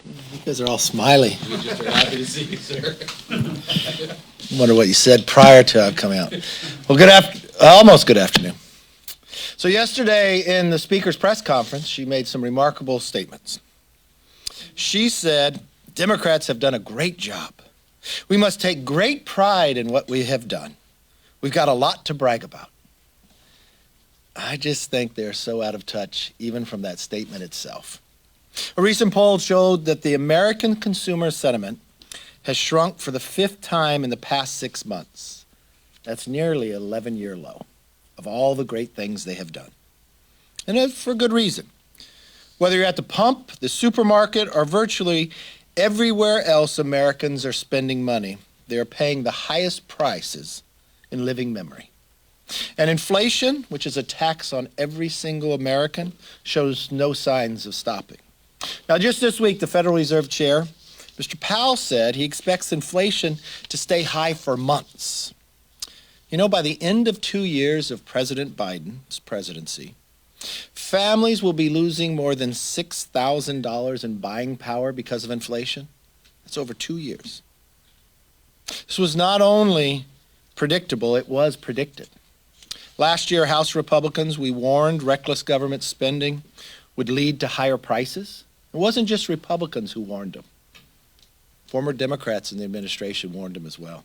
You guys are all smiley. We just are happy to see you, sir. I wonder what you said prior to coming out. Well, almost good afternoon. So yesterday in the Speaker's press conference, she made some remarkable statements. She said, Democrats have done a great job. We must take great pride in what we have done. We've got a lot to brag about. I just think they're so out of touch, even from that statement itself. A recent poll showed that the American consumer sentiment has shrunk for the 5th time in the past 6 months. That's nearly an 11-year low of all the great things they have done. And it's for good reason. Whether you're at the pump, the supermarket, or virtually everywhere else Americans are spending money, they are paying the highest prices in living memory. And inflation, which is a tax on every single American, shows no signs of stopping. Now, just this week, the Federal Reserve Chair, Mr. Powell, said he expects inflation to stay high for months. You know, by the end of 2 years of President Biden's presidency, families will be losing more than $6,000 in buying power because of inflation. That's over 2 years. This was not only predictable, it was predicted. Last year, House Republicans, we warned reckless government spending would lead to higher prices. It wasn't just Republicans who warned them. Former Democrats in the administration warned them as well.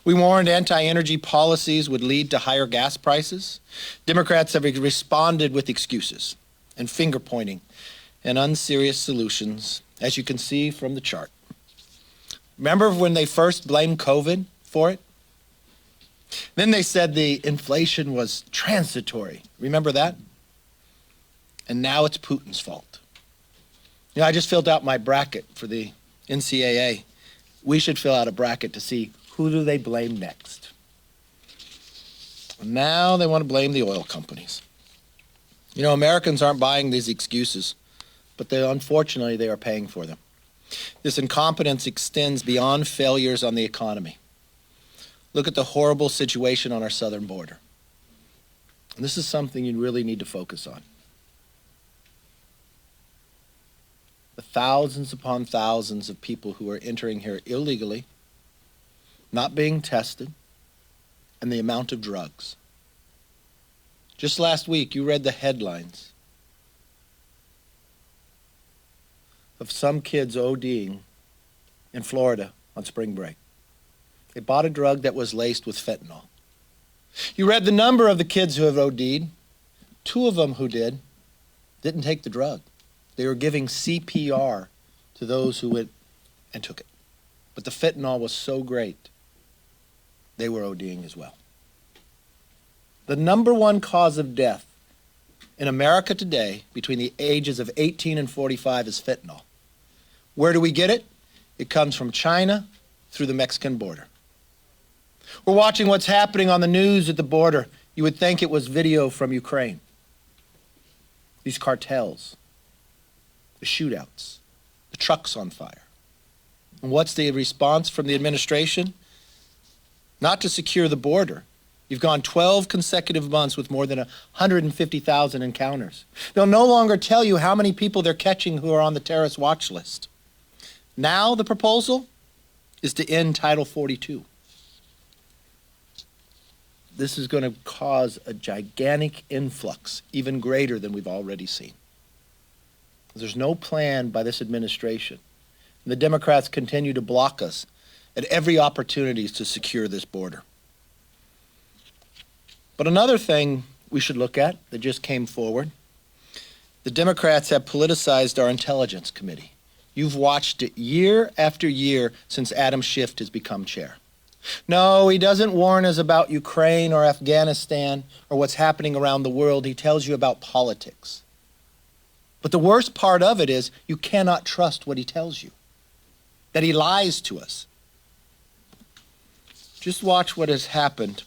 We warned anti-energy policies would lead to higher gas prices. Democrats have responded with excuses and finger-pointing and unserious solutions, as you can see from the chart. Remember when they first blamed COVID for it? Then they said the inflation was transitory. Remember that? And now it's Putin's fault. You know, I just filled out my bracket for the NCAA. We should fill out a bracket to see who do they blame next. Now they want to blame the oil companies. You know, Americans aren't buying these excuses, but unfortunately they are paying for them. This incompetence extends beyond failures on the economy. Look at the horrible situation on our southern border. And this is something you really need to focus on. The thousands upon thousands of people who are entering here illegally, not being tested, and the amount of drugs. Just last week, you read the headlines of some kids ODing in Florida on spring break. They bought a drug that was laced with fentanyl. You read the number of the kids who have OD'd. 2 of them who didn't take the drug. They were giving CPR to those who went and took it. But the fentanyl was so great, they were ODing as well. The number 1 cause of death in America today between the ages of 18 and 45 is fentanyl. Where do we get it? It comes from China through the Mexican border. We're watching what's happening on the news at the border. You would think it was video from Ukraine. These cartels, the shootouts, the trucks on fire. And what's the response from the administration? Not to secure the border. You've gone 12 consecutive months with more than 150,000 encounters. They'll no longer tell you how many people they're catching who are on the terrorist watch list. Now the proposal is to end Title 42. This is going to cause a gigantic influx, even greater than we've already seen. There's no plan by this administration. The Democrats continue to block us at every opportunity to secure this border. But another thing we should look at that just came forward, the Democrats have politicized our Intelligence Committee. You've watched it year after year since Adam Schiff has become chair. No, he doesn't warn us about Ukraine or Afghanistan or what's happening around the world. He tells you about politics. But the worst part of it is you cannot trust what he tells you, that he lies to us. Just watch what has happened.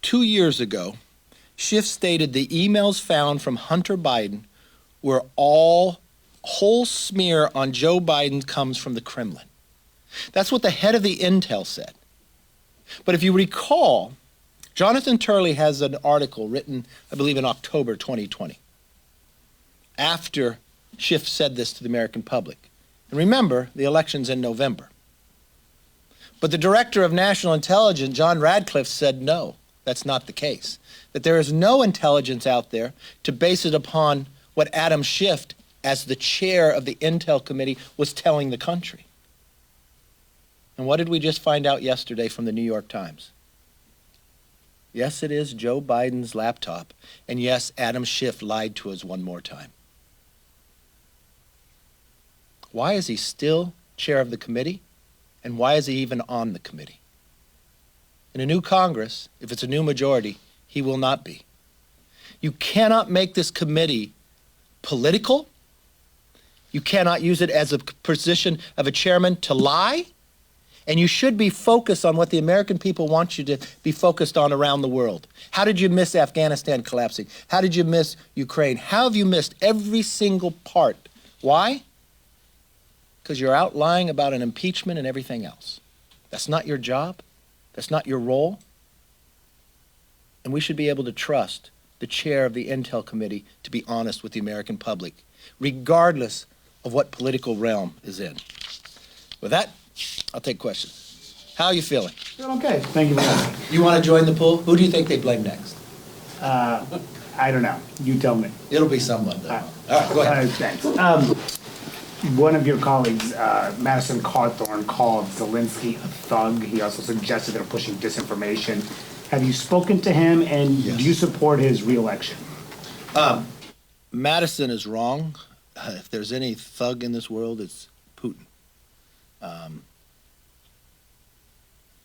2 years ago, Schiff stated the emails found from Hunter Biden were whole smear on Joe Biden comes from the Kremlin. That's what the head of the Intel said. But if you recall, Jonathan Turley has an article written, I believe, in October 2020, after Schiff said this to the American public. And remember, the election's in November. But the director of national intelligence, John Radcliffe, said no, that's not the case. That there is no intelligence out there to base it upon what Adam Schiff, as the chair of the Intel Committee, was telling the country. And what did we just find out yesterday from the New York Times? Yes, it is Joe Biden's laptop, and yes, Adam Schiff lied to us one more time. Why is he still chair of the committee? And why is he even on the committee? In a new Congress, if it's a new majority, he will not be. You cannot make this committee political. You cannot use it as a position of a chairman to lie. And you should be focused on what the American people want you to be focused on around the world. How did you miss Afghanistan collapsing? How did you miss Ukraine? How have you missed every single part? Why? Because you're out lying about an impeachment and everything else. That's not your job. That's not your role. And we should be able to trust the chair of the Intel Committee to be honest with the American public, regardless of what political realm is in. With that, I'll take questions. How are you feeling? Feeling okay. Thank you very much. You want to join the pool? Who do you think they blame next? I don't know. You tell me. It'll be someone, though. All right, go ahead. Thanks. One of your colleagues, Madison Cawthorn, called Zelensky a thug. He also suggested they're pushing disinformation. Have you spoken to him, and Yes. do you support his reelection? Madison is wrong. If there's any thug in this world, it's Putin.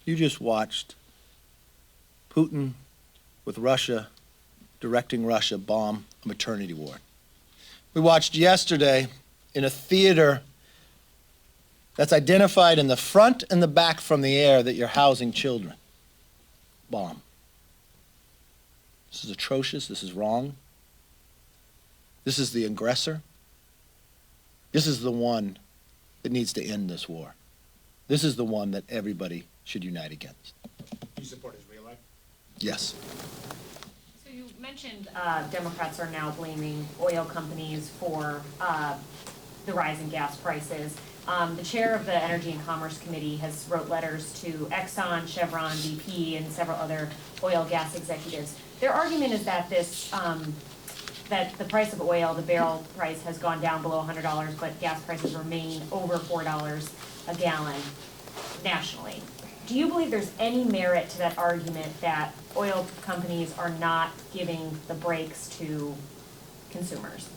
You just watched Putin with Russia, directing Russia bomb a maternity ward. We watched yesterday in a theater that's identified in the front and the back from the air that you're housing children. Bomb. This is atrocious. This is wrong. This is the aggressor. This is the one that needs to end this war. This is the one that everybody should unite against. You support his reelection? Yes. So you mentioned Democrats are now blaming oil companies for the rise in gas prices. The chair of the Energy and Commerce Committee has wrote letters to Exxon, Chevron, BP, and several other oil gas executives. Their argument is that that the price of oil, the barrel price, has gone down below $100, but gas prices remain over $4 a gallon nationally. Do you believe there's any merit to that argument that oil companies are not giving the breaks to consumers?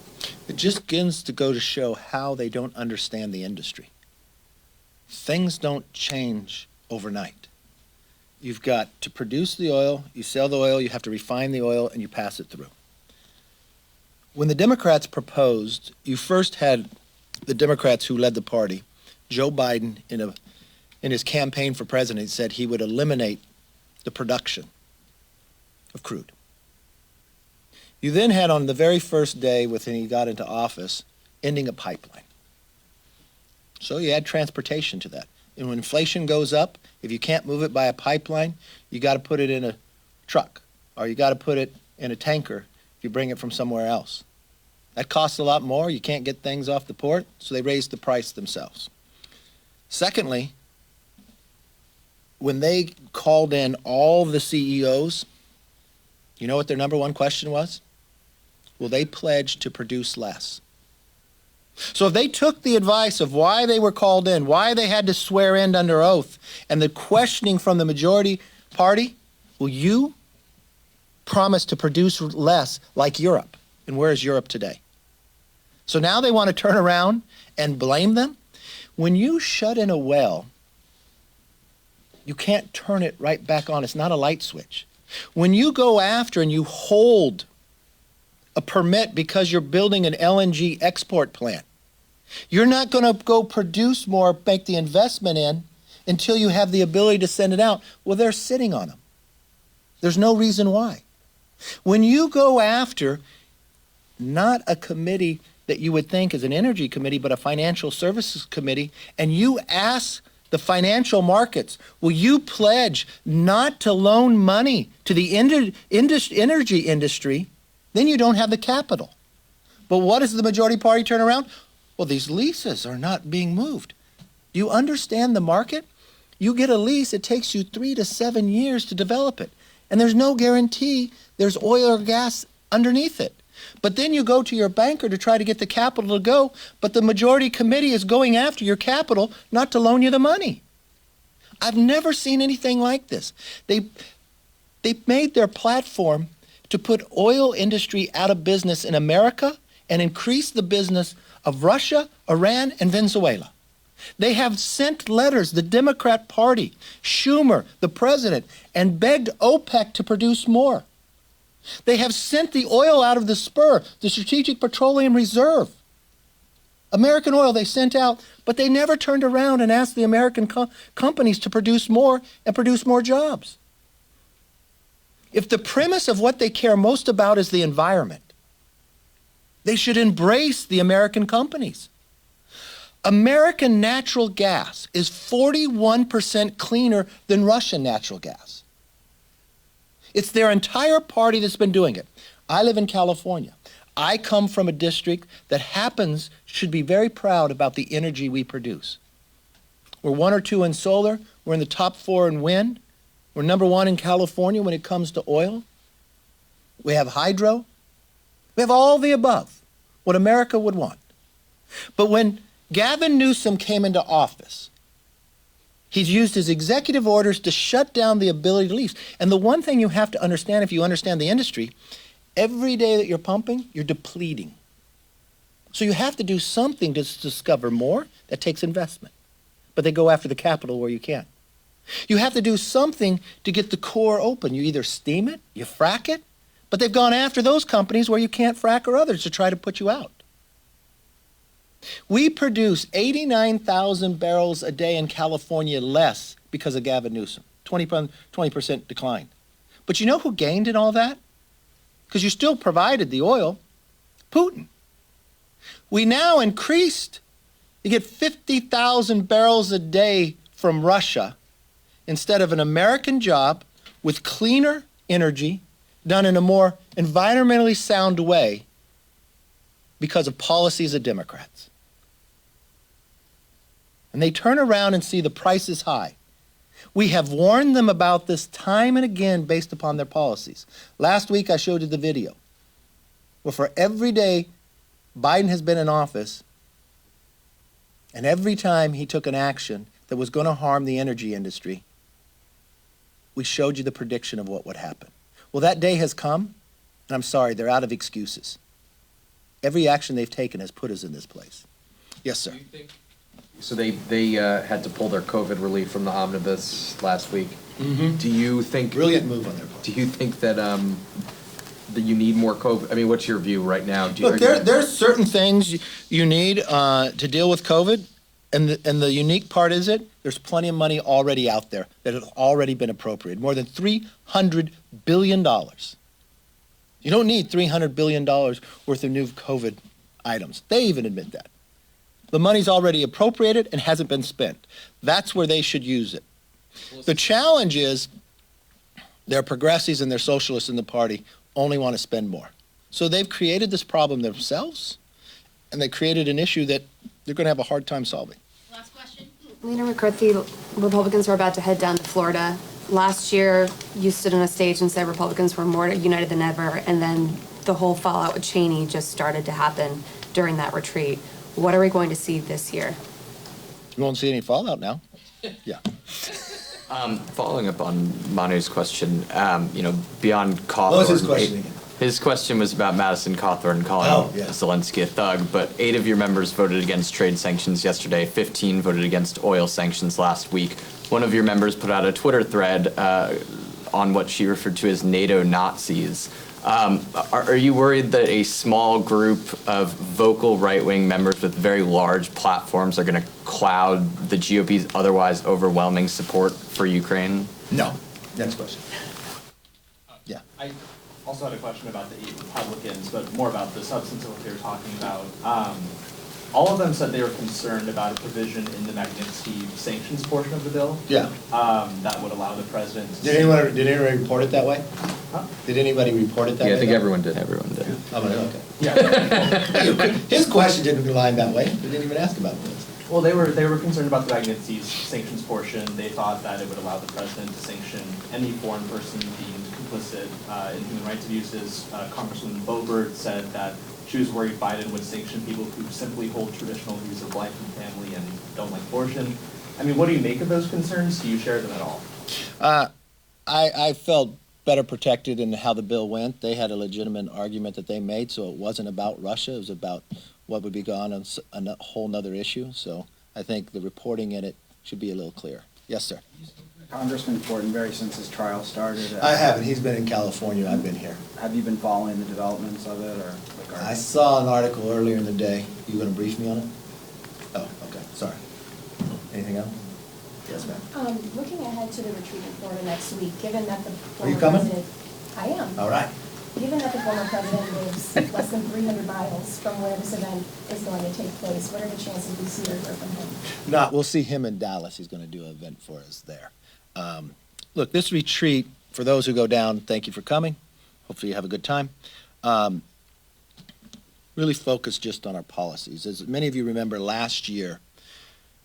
It just begins to go to show how they don't understand the industry. Things don't change overnight. You've got to produce the oil, you sell the oil, you have to refine the oil, and you pass it through. When the Democrats proposed, you first had the Democrats who led the party, Joe Biden, in his campaign for president, said he would eliminate the production of crude. You then had on the very first day when he got into office, ending a pipeline. So you add transportation to that. And when inflation goes up, if you can't move it by a pipeline, you got to put it in a truck, or you got to put it in a tanker if you bring it from somewhere else. That costs a lot more. You can't get things off the port, so they raised the price themselves. Secondly, when they called in all the CEOs, you know what their number one question was? Will they pledge to produce less? So if they took the advice of why they were called in, why they had to swear in under oath, and the questioning from the majority party, will you promise to produce less like Europe? And where is Europe today? So now they want to turn around and blame them? When you shut in a well, you can't turn it right back on. It's not a light switch. When you go after and you hold a permit because you're building an LNG export plant, you're not going to go produce more, make the investment in, until you have the ability to send it out. Well, they're sitting on them. There's no reason why. When you go after not a committee that you would think is an energy committee, but a financial services committee, and you ask the financial markets, will you pledge not to loan money to the energy industry, then you don't have the capital. But what does the majority party turn around? Well, these leases are not being moved. Do you understand the market? You get a lease, it takes you 3 to 7 years to develop it. And there's no guarantee there's oil or gas underneath it. But then you go to your banker to try to get the capital to go, but the majority committee is going after your capital not to loan you the money. I've never seen anything like this. They made their platform to put oil industry out of business in America and increase the business of Russia, Iran, and Venezuela. They have sent letters, the Democrat Party, Schumer, the president, and begged OPEC to produce more. They have sent the oil out of the spur, the Strategic Petroleum Reserve. American oil they sent out, but they never turned around and asked the American companies to produce more and produce more jobs. If the premise of what they care most about is the environment, they should embrace the American companies. American natural gas is 41% cleaner than Russian natural gas. It's their entire party that's been doing it. I live in California. I come from a district that should be very proud about the energy we produce. We're 1 or 2 in solar. We're in the top 4 in wind. We're number 1 in California when it comes to oil. We have hydro. We have all the above, what America would want. But when Gavin Newsom came into office, he's used his executive orders to shut down the ability to lease. And the one thing you have to understand, if you understand the industry, every day that you're pumping, you're depleting. So you have to do something to discover more. That takes investment. But they go after the capital where you can. You have to do something to get the core open. You either steam it, you frack it, but they've gone after those companies where you can't frack or others to try to put you out. We produce 89,000 barrels a day in California less because of Gavin Newsom, 20% decline. But you know who gained in all that? Because you still provided the oil, Putin. We now increased, you get 50,000 barrels a day from Russia instead of an American job with cleaner energy done in a more environmentally sound way because of policies of Democrats. And they turn around and see the price is high. We have warned them about this time and again based upon their policies. Last week I showed you the video where for every day Biden has been in office and every time he took an action that was going to harm the energy industry, we showed you the prediction of what would happen. Well, that day has come, and I'm sorry, they're out of excuses. Every action they've taken has put us in this place. Yes, sir. So they had to pull their COVID relief from the omnibus last week. Mm-hmm. Do you think Brilliant move on their part. Do you think that that you need more COVID? I mean, what's your view right now? Look, there's certain things you need to deal with COVID, and the unique part is there's plenty of money already out there that has already been appropriated, more than $300 billion. You don't need $300 billion worth of new COVID items. They even admit that. The money's already appropriated and hasn't been spent. That's where they should use it. The challenge is their progressives and their socialists in the party only want to spend more. So they've created this problem themselves, and they created an issue that they're going to have a hard time solving. Last question. Leader McCarthy, Republicans are about to head down to Florida. Last year, you stood on a stage and said Republicans were more united than ever, and then the whole fallout with Cheney just started to happen during that retreat. What are we going to see this year? You won't see any fallout now. Yeah. Following up on Manu's question, beyond Cawthorn. What was his question again? His question was about Madison Cawthorn calling Zelensky a thug, but 8 of your members voted against trade sanctions yesterday, 15 voted against oil sanctions last week. One of your members put out a Twitter thread on what she referred to as NATO Nazis. Are you worried that a small group of vocal right-wing members with very large platforms are going to cloud the GOP's otherwise overwhelming support for Ukraine? No. Next question. Yeah. I also had a question about the 8 Republicans, but more about the substance of what they were talking about. All of them said they were concerned about a provision in the Magnitsky sanctions portion of the bill. Yeah. That would allow the president to... Did anybody report it that way? Huh? Did anybody report it that way? Yeah, I think everyone did. Everyone did. I'm gonna, okay. Yeah. His question didn't line that way. They didn't even ask about this. Well, they were concerned about the Magnitsky's sanctions portion. They thought that it would allow the president to sanction any foreign person deemed complicit in human rights abuses. Congresswoman Boebert said that she was worried Biden would sanction people who simply hold traditional views of life and family and don't like abortion. I mean, what do you make of those concerns? Do you share them at all? I felt better protected in how the bill went. They had a legitimate argument that they made, so it wasn't about Russia. It was about what would be gone on a whole nother issue. So I think the reporting in it should be a little clearer. Yes, sir. Congressman Fortenberry, since his trial started. I haven't. He's been in California. I've been here. Have you been following the developments of it, or? I saw an article earlier in the day. You going to brief me on it? Oh, okay. Sorry. Anything else? Yes, ma'am. Looking ahead to the retreat in Florida next week, given that the Are you former coming? president, I am. All right. Given that the former president lives less than 300 miles from where this event is going to take place, what are the chances we see or hear from him? We'll see him in Dallas. He's going to do an event for us there. Look, this retreat, for those who go down, thank you for coming. Hopefully you have a good time. Really focus just on our policies. As many of you remember, last year,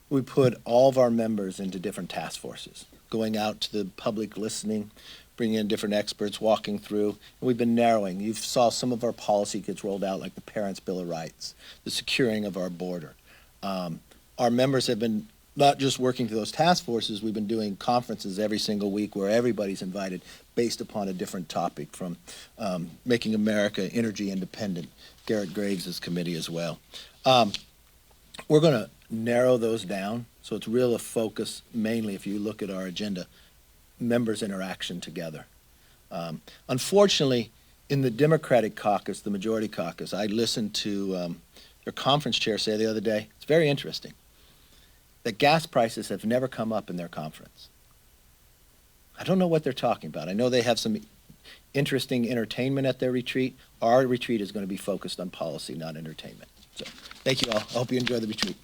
we put all of our members into different task forces, going out to the public, listening, bringing in different experts, walking through, and we've been narrowing. You saw some of our policy gets rolled out, like the Parents' Bill of Rights, the securing of our border. Our members have been not just working through those task forces, we've been doing conferences every single week where everybody's invited based upon a different topic, from making America energy independent, Garrett Graves' committee as well. We're going to narrow those down, so it's real a focus mainly, if you look at our agenda, members' interaction together. Unfortunately, in the Democratic caucus, the majority caucus, I listened to their conference chair say the other day, it's very interesting, that gas prices have never come up in their conference. I don't know what they're talking about. I know they have some interesting entertainment at their retreat. Our retreat is going to be focused on policy, not entertainment. So thank you all. I hope you enjoy the retreat.